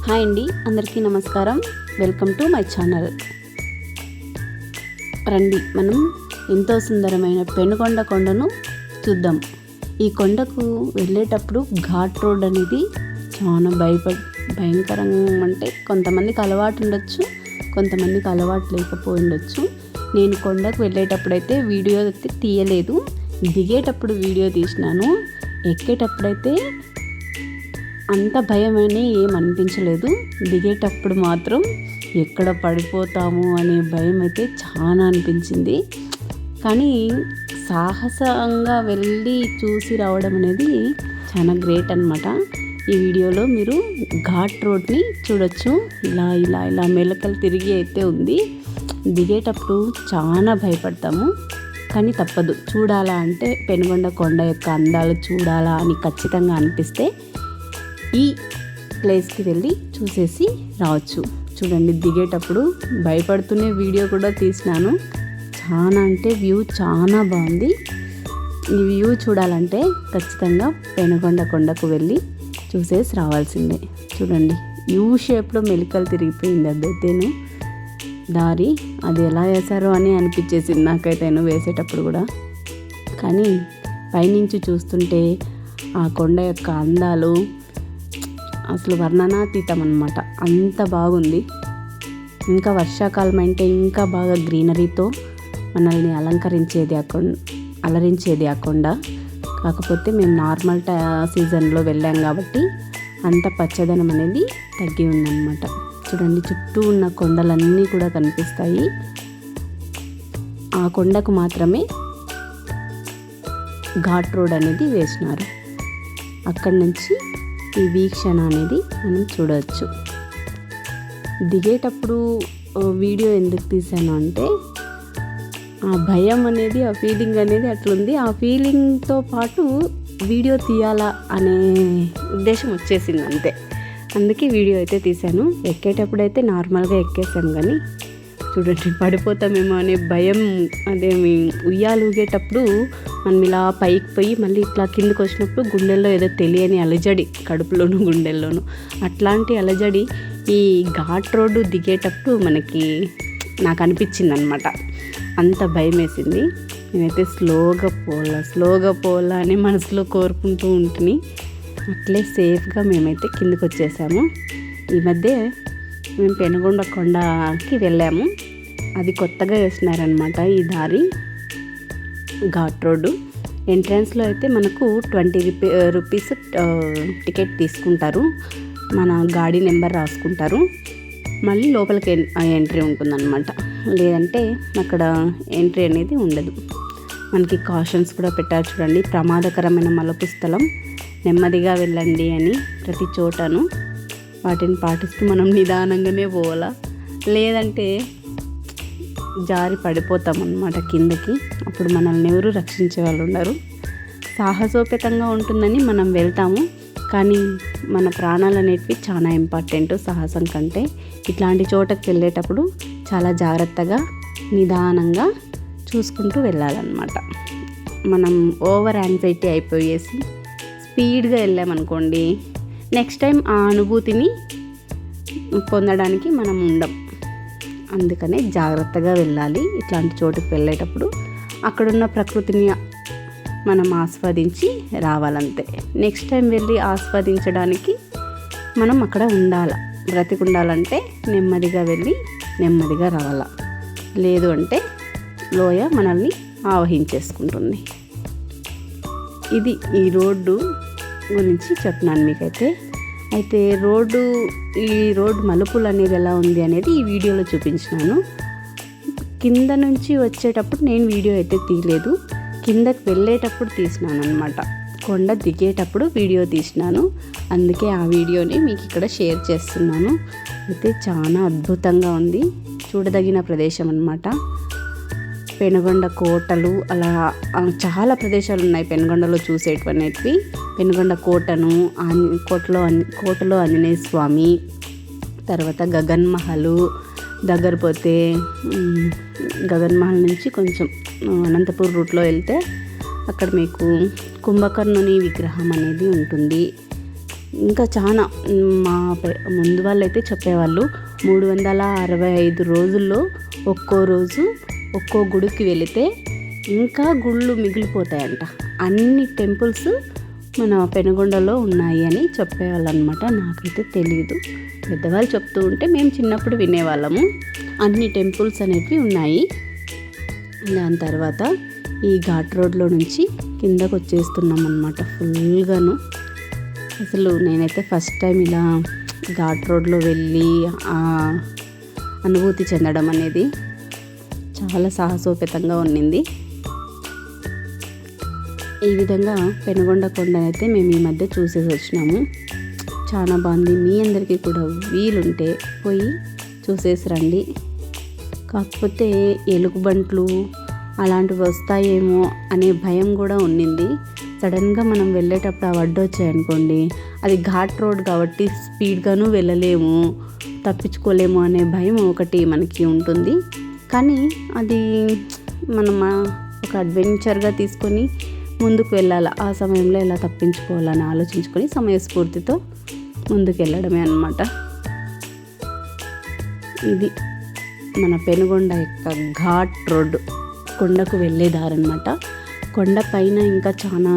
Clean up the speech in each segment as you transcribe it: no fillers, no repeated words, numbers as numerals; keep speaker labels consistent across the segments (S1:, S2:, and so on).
S1: Hi అండి, అందరికీ నమస్కారం. Welcome to my channel. రండి, మనం ఎంతో సుందరమైన పెనుకొండ కొండను చూద్దాం. ఈ కొండకు వెళ్ళేటప్పుడు ఘాట్ రోడ్ అనేది చాలా భయంకరంగా, అంటే కొంతమందికి అలవాటు ఉండొచ్చు, కొంతమందికి అలవాటు లేకపోయి ఉండొచ్చు. నేను కొండకు వెళ్ళేటప్పుడైతే వీడియో తీయలేదు, దిగేటప్పుడు వీడియో తీసినాను. ఎక్కేటప్పుడైతే అంత భయమని ఏం అనిపించలేదు. దిగేటప్పుడు మాత్రం ఎక్కడ పడిపోతాము అనే భయం అయితే చాలా అనిపించింది. కానీ సాహసంగా వెళ్ళి చూసి రావడం అనేది చాలా గ్రేట్ అన్నమాట. ఈ వీడియోలో మీరు ఘాట్ రోడ్ని చూడొచ్చు. ఇలా ఇలా ఇలా మెలకలు తిరిగి అయితే ఉంది. దిగేటప్పుడు చాలా భయపడతాము, కానీ తప్పదు. చూడాలా అంటే పెనుగొండ కొండ యొక్క అందాలు చూడాలా అని ఖచ్చితంగా అనిపిస్తే ఈ ప్లేస్కి వెళ్ళి చూసేసి రావచ్చు. చూడండి, దిగేటప్పుడు భయపడుతూనే వీడియో కూడా తీసినాను. చాలా అంటే వ్యూ చాలా బాగుంది. ఈ వ్యూ చూడాలంటే ఖచ్చితంగా పెనుగొండ కొండకు వెళ్ళి చూసేసి రావాల్సిందే. చూడండి, యూ షేప్లో మెలికలు తిరిగిపోయింది. అదైతేను దారి అది ఎలా వేశారో అని అనిపించేసింది నాకైతేను వేసేటప్పుడు కూడా. కానీ పైనుంచి చూస్తుంటే ఆ కొండ యొక్క అందాలు అసలు వర్ణనాతీతం అన్నమాట. అంత బాగుంది. ఇంకా వర్షాకాలం అంటే ఇంకా బాగా గ్రీనరీతో మనల్ని అలరించేది ఆ కొండ. కాకపోతే మేము నార్మల్ సీజన్లో వెళ్ళాం కాబట్టి అంత పచ్చదనం అనేది తగ్గి ఉందన్నమాట. చూడండి, చుట్టూ ఉన్న కొండలన్నీ కూడా కనిపిస్తాయి. ఆ కొండకు మాత్రమే ఘాట్ రోడ్ అనేది వేసినారు. అక్కడి నుంచి ఈ వీక్షణ అనేది మనం చూడవచ్చు. దిగేటప్పుడు వీడియో ఎందుకు తీసాను అంటే ఆ భయం అనేది, ఆ ఫీలింగ్ అనేది అట్లుంది. ఆ ఫీలింగ్తో పాటు వీడియో తీయాలా అనే ఉద్దేశం వచ్చేసింది అంతే. అందుకే వీడియో అయితే తీశాను. ఎక్కేటప్పుడు అయితే నార్మల్గా ఎక్కేసాను, కానీ చూడండి పడిపోతామేమో అనే భయం. అదేమి ఉయ్యాలు ఊగేటప్పుడు మనం ఇలా పైకి పోయి మళ్ళీ ఇట్లా కిందకు వచ్చినప్పుడు గుండెల్లో ఏదో తెలియని అలజడి, కడుపులోను గుండెల్లోను అట్లాంటి అలజడి ఈ ఘాట్ రోడ్డు దిగేటప్పుడు నాకు అనిపించింది అనమాట. అంత భయం వేసింది. నేనైతే స్లోగా పోలా అని మనసులో కోరుకుంటూ ఉంటుంది. అట్లే సేఫ్గా మేమైతే కిందకు వచ్చేసాము. ఈ మధ్య మేము పెనుగొండ కొండకి వెళ్ళాము. అది కొత్తగా వేసినారనమాట ఈ దారి, ఘాట్ రోడ్డు. ఎంట్రన్స్లో అయితే మనకు 20 రూపీస్ టికెట్ తీసుకుంటారు. మన గాడి నెంబర్ రాసుకుంటారు. మళ్ళీ లోపలికి ఎంట్రీ ఉంటుందన్నమాట. లేదంటే అక్కడ ఎంట్రీ అనేది ఉండదు. మనకి కాషన్స్ కూడా పెట్టారు. చూడండి, ప్రమాదకరమైన మలుపు స్థలం, నెమ్మదిగా వెళ్ళండి అని ప్రతి చోటను వాటిని పాటిస్తూ మనం నిదానంగానే పోవాలా, లేదంటే జారి పడిపోతాం అన్నమాట కిందకి. అప్పుడు మనల్ని ఎవరు రక్షించే వాళ్ళు ఉండరు. సాహసోపేతంగా ఉంటుందని మనం వెళ్తాము, కానీ మన ప్రాణాలు అనేటివి చాలా ఇంపార్టెంట్ సాహసం కంటే. ఇట్లాంటి చోటకి వెళ్ళేటప్పుడు చాలా జాగ్రత్తగా నిదానంగా చూసుకుంటూ వెళ్ళాలన్నమాట. మనం ఓవర్ యాంగ్జైటీ అయిపోయేసి స్పీడ్గా వెళ్ళామనుకోండి, నెక్స్ట్ టైం ఆ అనుభూతిని పొందడానికి మనం ఉండం. అందుకనే జాగ్రత్తగా వెళ్ళాలి. ఇట్లాంటి చోటుకు వెళ్ళేటప్పుడు అక్కడున్న ప్రకృతిని మనం ఆస్వాదించి రావాలంతే. నెక్స్ట్ టైం వెళ్ళి ఆస్వాదించడానికి మనం అక్కడ బ్రతికి ఉండాలంటే నెమ్మదిగా వెళ్ళి నెమ్మదిగా రావాల. లేదు అంటే లోయ మనల్ని ఆవహించేసుకుంటుంది. ఇది ఈ రోడ్డు గురించి చెప్తున్నాను మీకైతే. అయితే ఈ రోడ్డు మలుపులు అనేది ఎలా ఉంది అనేది ఈ వీడియోలో చూపించినాను. కింద నుంచి వచ్చేటప్పుడు నేను వీడియో అయితే తీయలేదు, కిందకి వెళ్ళేటప్పుడు తీసినాను అనమాట. కొండ దిగేటప్పుడు వీడియో తీసినాను. అందుకే ఆ వీడియోని మీకు ఇక్కడ షేర్ చేస్తున్నాను. అయితే చాలా అద్భుతంగా ఉంది, చూడదగిన ప్రదేశం అన్నమాట. పెనుగొండ కోటలు, అలా చాలా ప్రదేశాలు ఉన్నాయి పెనుగొండలో చూసేటివన్నిటివి. పెనుగొండ కోటను, కోటలో ఆంజనేయ స్వామి, తర్వాత గగన్ మహల్, దగ్గర పోతే గగన్ మహల్ నుంచి కొంచెం అనంతపూర్ రూట్లో వెళ్తే అక్కడ మీకు కుంభకర్ణుని విగ్రహం అనేది ఉంటుంది. ఇంకా చాలా ముందు వాళ్ళు అయితే చెప్పేవాళ్ళు 365 రోజుల్లో ఒక్కో రోజు ఒక్కో గుడికి వెళితే ఇంకా గుళ్ళు మిగిలిపోతాయంట. అన్ని టెంపుల్స్ మన పెనుగొండలో ఉన్నాయి అని చెప్పేవాళ్ళు అనమాట. నాకైతే తెలియదు, పెద్దవాళ్ళు చెప్తూ ఉంటే మేము చిన్నప్పుడు వినేవాళ్ళము. అన్ని టెంపుల్స్ అనేవి ఉన్నాయి. దాని తర్వాత ఈ ఘాట్ రోడ్లో నుంచి కిందకు వచ్చేస్తున్నాం అన్నమాట ఫుల్గాను. అసలు నేనైతే ఫస్ట్ టైం ఇలా ఘాట్ రోడ్లో వెళ్ళి అనుభూతి చెందడం అనేది చాలా సాహసోపేతంగా ఉన్నింది. ఈ విధంగా పెనుగొండ కొండనైతే మేము ఈ మధ్య చూసేసి వచ్చినాము. చాలా బాగుంది. మీ అందరికీ కూడా వీలుంటే పోయి చూసేసి రండి. కాకపోతే ఎలుగుబంట్లు అలాంటివి వస్తాయేమో అనే భయం కూడా ఉన్నింది. సడన్గా మనం వెళ్ళేటప్పుడు ఆ అడ్డు వచ్చాయనుకోండి, అది ఘాట్ రోడ్ కాబట్టి స్పీడ్గాను వెళ్ళలేము, తప్పించుకోలేము అనే భయం ఒకటి మనకి ఉంటుంది. కానీ అది మనం ఒక అడ్వెంచర్గా తీసుకొని ముందుకు వెళ్ళాలి. ఆ సమయంలో ఎలా తప్పించుకోవాలని ఆలోచించుకొని సమయస్ఫూర్తితో ముందుకు వెళ్ళడమే అన్నమాట. ఇది మన పెనుగొండ యొక్క ఘాట్ రోడ్, కొండకు వెళ్ళే దారి అన్నమాట. కొండ పైన ఇంకా చాలా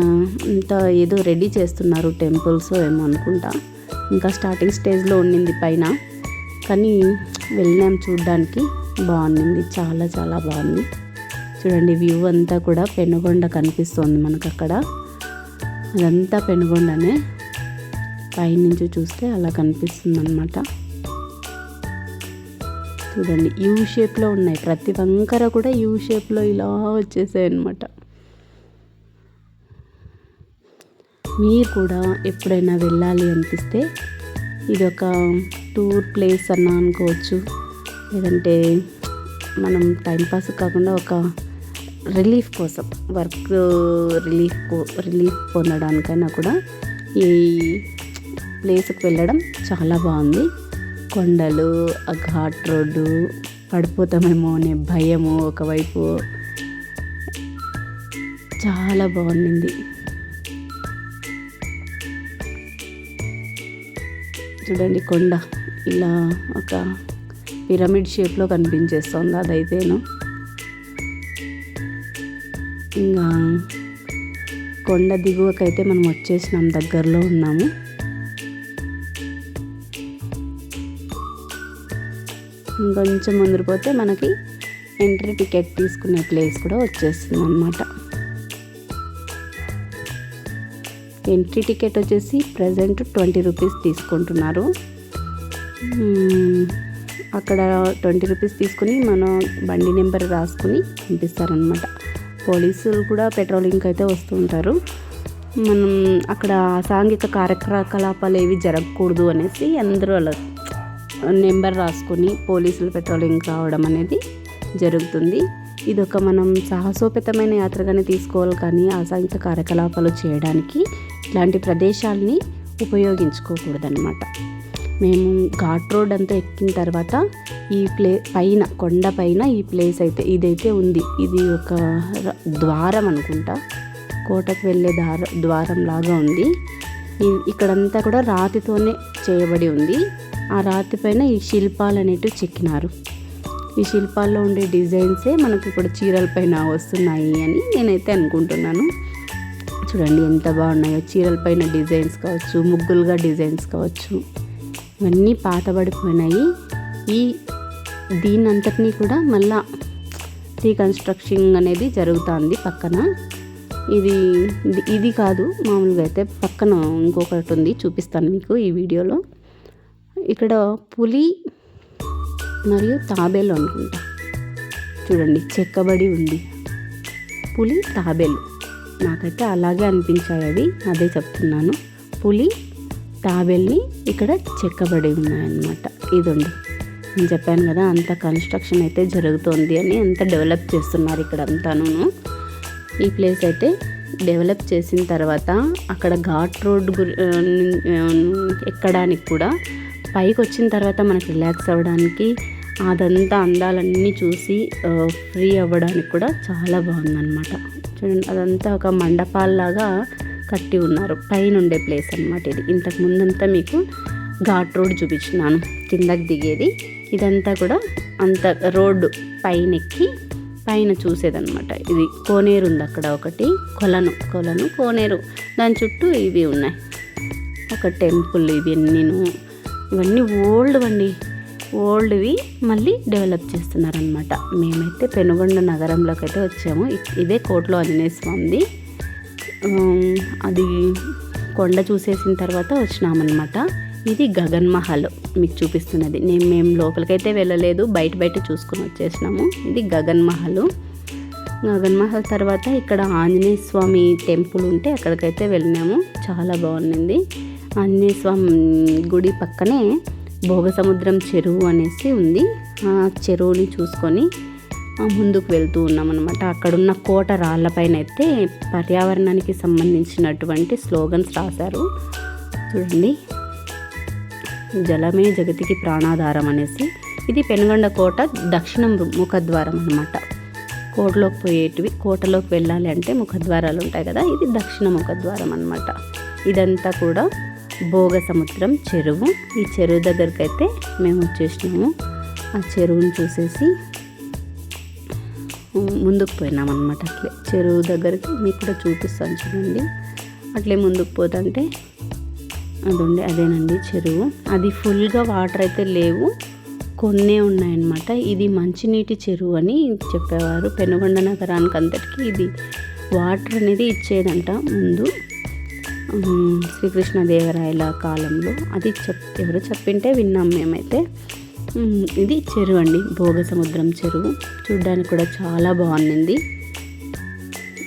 S1: ఇంత ఏదో రెడీ చేస్తున్నారు, టెంపుల్స్ ఏమో అనుకుంటా. ఇంకా స్టార్టింగ్ స్టేజ్లో ఉండింది పైన, కానీ వెళ్ళాం చూడ్డానికి. బాగుంది, చాలా చాలా బాగుంది. చూడండి వ్యూ అంతా కూడా పెనుగొండ కనిపిస్తుంది మనకు అక్కడ. అదంతా పెనుగొండనే, పైనుంచి చూస్తే అలా కనిపిస్తుంది అన్నమాట. చూడండి యూ షేప్లో ఉన్నాయి, ప్రతి వంకర కూడా యూ షేప్లో ఇలా వచ్చేసాయి అన్నమాట. మీరు కూడా ఎప్పుడైనా వెళ్ళాలి అనిపిస్తే ఇది ఒక టూర్ ప్లేస్ అన్నా అనుకోవచ్చు, లేదంటే మనం టైంపాస్ కాకుండా ఒక రిలీఫ్ కోసం, వర్క్ రిలీఫ్ పొందడానికైనా కూడా ఈ ప్లేస్కి వెళ్ళడం చాలా బాగుంది. కొండలు, ఆ ఘాట్ రోడ్డు, పడిపోతామేమో అనే భయము ఒకవైపు, చాలా బాగుంది. చూడండి కొండ ఇలా ఒక పిరమిడ్ షేప్లో కనిపించేస్తుంది అదైతేను. ఇంకా కొండ దిగువకైతే మనం వచ్చేసినాం, దగ్గరలో ఉన్నాము. ఇంకొంచెం ముందుకు పోతే మనకి ఎంట్రీ టికెట్ తీసుకునే ప్లేస్ కూడా వచ్చేస్తుంది అన్నమాట. ఎంట్రీ టికెట్ వచ్చేసి ప్రజెంట్ 20 రూపీస్ తీసుకుంటున్నారు. అక్కడ 20 రూపీస్ తీసుకుని మన బండి నెంబర్ రాసుకుని పంపిస్తారనమాట. పోలీసులు కూడా పెట్రోలింగ్కి అయితే వస్తూ ఉంటారు. మనం అక్కడ సాంఘిక కార్యకలాపాలు ఏవి జరగకూడదు అనేసి అందరూ అలా నెంబర్ రాసుకొని పోలీసులు పెట్రోలింగ్ రావడం అనేది జరుగుతుంది. ఇదొక మనం సాహసోపేతమైన యాత్రగానే తీసుకోవాలి, కానీ అసాంఘిక కార్యకలాపాలు చేయడానికి ఇట్లాంటి ప్రదేశాలని ఉపయోగించుకోకూడదన్నమాట. మేము ఘాట్ రోడ్ అంతా ఎక్కిన తర్వాత ఈ పైన కొండ పైన ఈ ప్లేస్ అయితే ఇదైతే ఉంది. ఇది ఒక ద్వారం అనుకుంటా, కోటకు వెళ్ళే ద్వారం లాగా ఉంది. ఇక్కడంతా కూడా రాతితోనే చేయబడి ఉంది. ఆ రాతి పైన ఈ శిల్పాలు అనేటివి చెక్కినారు. ఈ శిల్పాల్లో ఉండే డిజైన్సే మనకి ఇప్పుడు చీరల పైన వస్తున్నాయి అని నేనైతే అనుకుంటున్నాను. చూడండి ఎంత బాగున్నాయో, చీరల పైన డిజైన్స్ కావచ్చు, ముగ్గులుగా డిజైన్స్ కావచ్చు, ఇవన్నీ పాతబడిపోయినాయి. దీనంతటినీ కూడా మళ్ళా రీకన్స్ట్రక్షన్ అనేది జరుగుతుంది పక్కన. ఇది కాదు, మామూలుగా అయితే పక్కన ఇంకొకటి ఉంది, చూపిస్తాను మీకు ఈ వీడియోలో. ఇక్కడ పులి మరియు తాబేలు అనుకుంటా, చూడండి చెక్కబడి ఉంది. పులి తాబేలు నాకైతే అలాగే అనిపించాయి అవి, అదే చెప్తున్నాను. పులి తాబేల్ని ఇక్కడ చెక్కబడి ఉన్నాయన్నమాట. ఇదండి నేను చెప్పాను కదా, అంత కన్స్ట్రక్షన్ అయితే జరుగుతోంది అని, అంత డెవలప్ చేస్తున్నారు ఇక్కడ అంతాను. ఈ ప్లేస్ అయితే డెవలప్ చేసిన తర్వాత అక్కడ ఘాట్ రోడ్ ఎక్కడానికి కూడా పైకి వచ్చిన తర్వాత మనకు రిలాక్స్ అవ్వడానికి, అదంతా అందాలన్నీ చూసి ఫ్రీ అవ్వడానికి కూడా చాలా బాగుందన్నమాట. చూడండి అదంతా ఒక మండపాల్లాగా కట్టి ఉన్నారు. పైన ఉండే ప్లేస్ అనమాట ఇది. ఇంతకు ముందంతా మీకు ఘాట్ రోడ్ చూపించినాను, కిందకి దిగేది. ఇదంతా కూడా అంత రోడ్డు పైన ఎక్కి పైన చూసేదన్నమాట. ఇది కోనేరు ఉంది అక్కడ, ఒకటి కొలను కోనేరు, దాని చుట్టూ ఇవి ఉన్నాయి, ఒక టెంపుల్. ఇవన్నీ ఓల్డ్వి మళ్ళీ డెవలప్ చేస్తున్నారనమాట. మేమైతే పెనుగొండ నగరంలోకి అయితే వచ్చాము. ఇదే కోటలో ఆంజనేయ స్వామిది. అది కొండ చూసేసిన తర్వాత వచ్చినామన్నమాట. ఇది గగన్ మహల్ మీకు చూపిస్తున్నది. మేము లోపలికైతే వెళ్ళలేదు, బయట చూసుకొని వచ్చేసినాము. ఇది గగన్ మహల్ తర్వాత ఇక్కడ ఆంజనేయ స్వామి టెంపుల్ ఉంటే అక్కడికైతే వెళ్ళినాము. చాలా బాగుంది. ఆంజనేయ స్వామి గుడి పక్కనే భోగసముద్రం చెరువు అనేసి ఉంది. ఆ చెరువుని చూసుకొని ముందుకు వెళ్తూ ఉన్నామన్నమాట. అక్కడున్న కోట రాళ్ళపైన అయితే పర్యావరణానికి సంబంధించినటువంటి స్లోగన్స్ రాశారు చూడండి. జలమే జగతికి ప్రాణాధారం అనేసి. ఇది పెనుగొండ కోట దక్షిణ ముఖద్వారం అన్నమాట. కోటలోకి వెళ్ళాలి అంటే ముఖద్వారాలు ఉంటాయి కదా, ఇది దక్షిణ ముఖద్వారం అన్నమాట. ఇదంతా కూడా భోగసముద్రం చెరువు. ఈ చెరువు దగ్గరికి అయితే మేము వచ్చేసినాము. ఆ చెరువుని చూసేసి ముందుకు పోయినామన్నమాట. అట్లే చెరువు దగ్గరికి మీకు కూడా చూపిస్తాను చూడండి. అట్లే ముందుకు పోతుంటే అదేనండి చెరువు. అది ఫుల్గా వాటర్ అయితే లేవు, కొన్నే ఉన్నాయన్నమాట. ఇది మంచినీటి చెరువు అని చెప్పేవారు. పెనుగొండ నగరానికి అంతటికి ఇది వాటర్ అనేది ఇచ్చేదంట ముందు, శ్రీకృష్ణదేవరాయల కాలంలో. అది ఎవరు చెప్పింటే విన్నాం మేమైతే. ఇది చెరువు అండి, భోగసముద్రం చెరువు. చూడ్డానికి కూడా చాలా బాగుంది.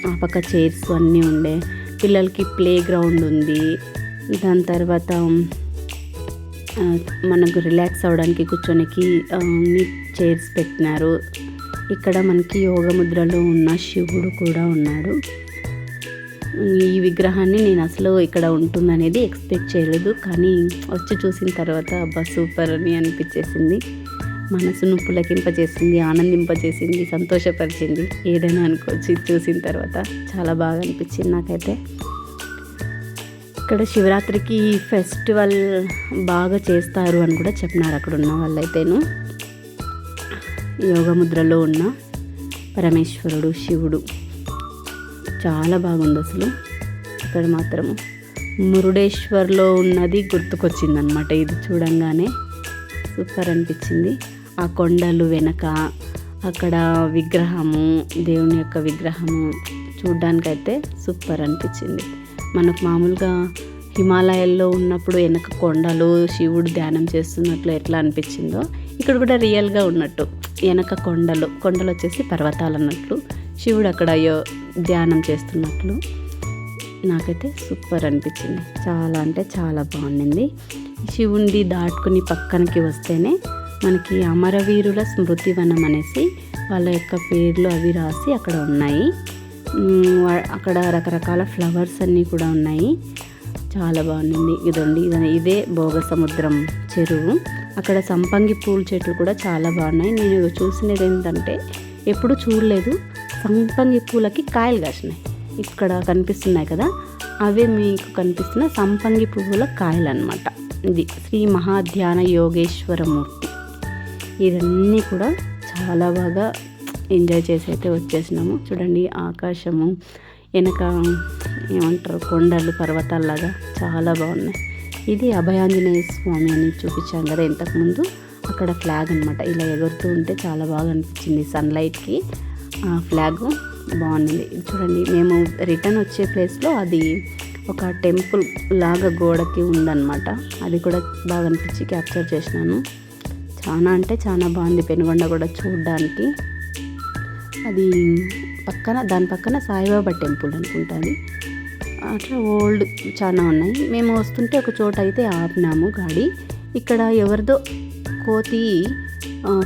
S1: ఆ పక్క చైర్స్ అన్నీ ఉండే, పిల్లలకి ప్లే గ్రౌండ్ ఉంది. దాని తర్వాత మనకు రిలాక్స్ అవ్వడానికి కూర్చోనికి చైర్స్ పెట్టినారు. ఇక్కడ మనకి యోగ ముద్రలో ఉన్న శివుడు కూడా ఉన్నాడు. ఈ విగ్రహాన్ని నేను అసలు ఇక్కడ ఉంటుందనేది ఎక్స్పెక్ట్ చేయలేదు, కానీ వచ్చి చూసిన తర్వాత అబ్బా సూపర్ అని అనిపించేసింది. మనసును పులకింపజేసింది, ఆనందింపజేసింది, సంతోషపరిచింది, ఏదైనా అనుకోవచ్చు. చూసిన తర్వాత చాలా బాగా అనిపించింది నాకైతే. ఇక్కడ శివరాత్రికి ఫెస్టివల్ బాగా చేస్తారు అని కూడా చెప్పినారు అక్కడ ఉన్న వాళ్ళైతేను. యోగముద్రలో ఉన్న పరమేశ్వరుడు శివుడు చాలా బాగుంది అసలు. ఇక్కడ మాత్రము మురుడేశ్వర్లో ఉన్నది గుర్తుకొచ్చిందనమాట. ఇది చూడంగానే సూపర్ అనిపించింది. ఆ కొండలు వెనక అక్కడ విగ్రహము, దేవుని యొక్క విగ్రహము చూడ్డానికైతే సూపర్ అనిపించింది. మనకు మామూలుగా హిమాలయాల్లో ఉన్నప్పుడు వెనక కొండలు, శివుడు ధ్యానం చేస్తున్నట్లు ఎట్లా అనిపించిందో ఇక్కడ కూడా రియల్గా ఉన్నట్టు. వెనక కొండలు వచ్చేసి పర్వతాలు అన్నట్లు, శివుడు అక్కడ ధ్యానం చేస్తున్నట్లు నాకైతే సూపర్ అనిపించింది. చాలా అంటే చాలా బాగుండింది. శివుడి దాటుకుని పక్కనకి వస్తేనే మనకి అమరవీరుల స్మృతివనం అనేసి వాళ్ళ యొక్క పేర్లు అవి రాసి అక్కడ ఉన్నాయి. అక్కడ రకరకాల ఫ్లవర్స్ అన్నీ కూడా ఉన్నాయి. చాలా బాగుంది. ఇదే భోగసముద్రం చెరువు. అక్కడ సంపంగి పూల చెట్లు కూడా చాలా బాగున్నాయి. నేను చూసినది ఏంటంటే ఎప్పుడు చూడలేదు, సంపంగి పూలకి కాయలు కాసినాయి. ఇక్కడ కనిపిస్తున్నాయి కదా, అవే మీకు కనిపిస్తున్న సంపంగి పువ్వుల కాయలు అన్నమాట. ఇది శ్రీ మహాధ్యాన యోగేశ్వరమూర్తి. ఇవన్నీ కూడా చాలా బాగా ఎంజాయ్ చేసి అయితే వచ్చేసినాము. చూడండి ఆకాశము, వెనక ఏమంటారు కొండలు, పర్వతాల్లాగా చాలా బాగున్నాయి. ఇది అభయాంజనేయ స్వామి అని చూపించాం కదా ఇంతకుముందు, అక్కడ ఫ్లాగ్ అనమాట. ఇలా ఎగురుతూ ఉంటే చాలా బాగా అనిపించింది సన్లైట్కి. ఆ ఫ్లాగ్ బాగుంది. చూడండి మేము రిటర్న్ వచ్చే ప్లేస్లో అది ఒక టెంపుల్ లాగా గోడకి ఉందన్నమాట. అది కూడా బాగా అనిపించి క్యాప్చర్ చేసినాను. చాలా అంటే చాలా బాగుంది పెనుగొండ కూడా చూడడానికి. అది దాని పక్కన సాయిబాబా టెంపుల్ అనుకుంటుంది. అట్లా ఓల్డ్ చాలా ఉన్నాయి. మేము వస్తుంటే ఒక చోట అయితే ఆపినాము గాడి. ఇక్కడ ఎవరిదో కోతి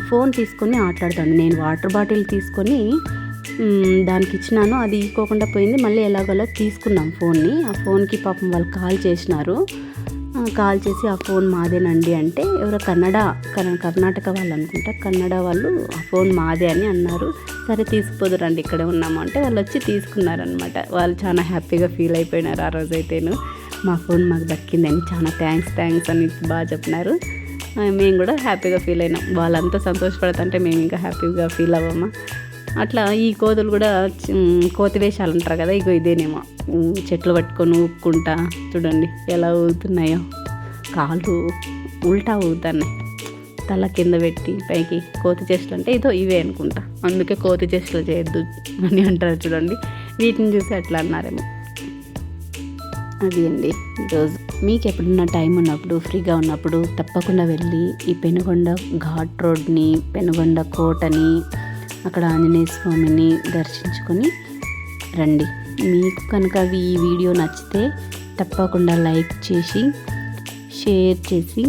S1: ఫోన్ తీసుకొని ఆటలాడుతాను. నేను వాటర్ బాటిల్ తీసుకొని దానికి ఇచ్చినాను, అది ఇవ్వకుండా పోయింది. మళ్ళీ ఎలాగోలా తీసుకున్నాం ఫోన్ని. ఆ ఫోన్కి పాపం వాళ్ళు కాల్ చేసినారు. కాల్ చేసి ఆ ఫోన్ మాదేనండి అంటే ఎవరో కర్ణాటక వాళ్ళు అనుకుంటా, కన్నడ వాళ్ళు ఆ ఫోన్ మాదే అని అన్నారు. సరే తీసుకుపోదురండి ఇక్కడే ఉన్నాము అంటే వాళ్ళు వచ్చి తీసుకున్నారనమాట. వాళ్ళు చాలా హ్యాపీగా ఫీల్ అయిపోయినారు ఆ రోజైతేను. మా ఫోన్ మాకు దక్కిందని చాలా థ్యాంక్స్ అని బాగా చెప్పినారు. మేము కూడా హ్యాపీగా ఫీల్ అయినాం. వాళ్ళంతా సంతోషపడుతుంటే మేము ఇంకా హ్యాపీగా ఫీల్ అవ్వమా. అట్లా ఈ కోతులు కూడా కోతి వేషాలు అంటారు కదా, ఇగో ఇదేనేమో. చెట్లు పట్టుకొని ఊపుకుంటా చూడండి ఎలా ఊగుతున్నాయో, కాళ్ళు ఉల్టా ఊగుతున్నాయి, తల కింద పెట్టి పైకి. కోతి చేష్టలు అంటే ఇదో ఇవే అనుకుంటా, అందుకే కోతి చేష్టలు చేయొద్దు అని అంటారు చూడండి. వీటిని చూసి అట్లా అన్నారేమో. అది అండి ఈరోజు. మీకు ఎప్పుడన్నా టైం ఉన్నప్పుడు, ఫ్రీగా ఉన్నప్పుడు తప్పకుండా వెళ్ళి ఈ పెనుగొండ ఘాట్ రోడ్ని, పెనుగొండ కోటని, అక్కడ ఆంజనేయ స్వామిని దర్శించుకొని రండి. మీకు కనుక ఈ వీడియో నచ్చితే తప్పకుండా లైక్ చేసి, షేర్ చేసి,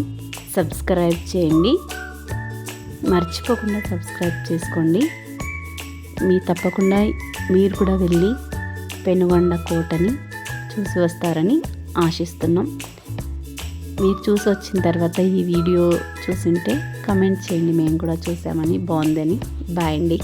S1: సబ్స్క్రైబ్ చేయండి. మర్చిపోకుండా సబ్స్క్రైబ్ చేసుకోండి. తప్పకుండా మీరు కూడా వెళ్ళి పెనుగొండ కోటని చూసి వస్తారని ఆశిస్తున్నాం. మీరు చూసి వచ్చిన తర్వాత ఈ వీడియో చూసింటే కమెంట్ చేయండి, మేము కూడా చూసామని, బాగుందని. బాయ్ అండి.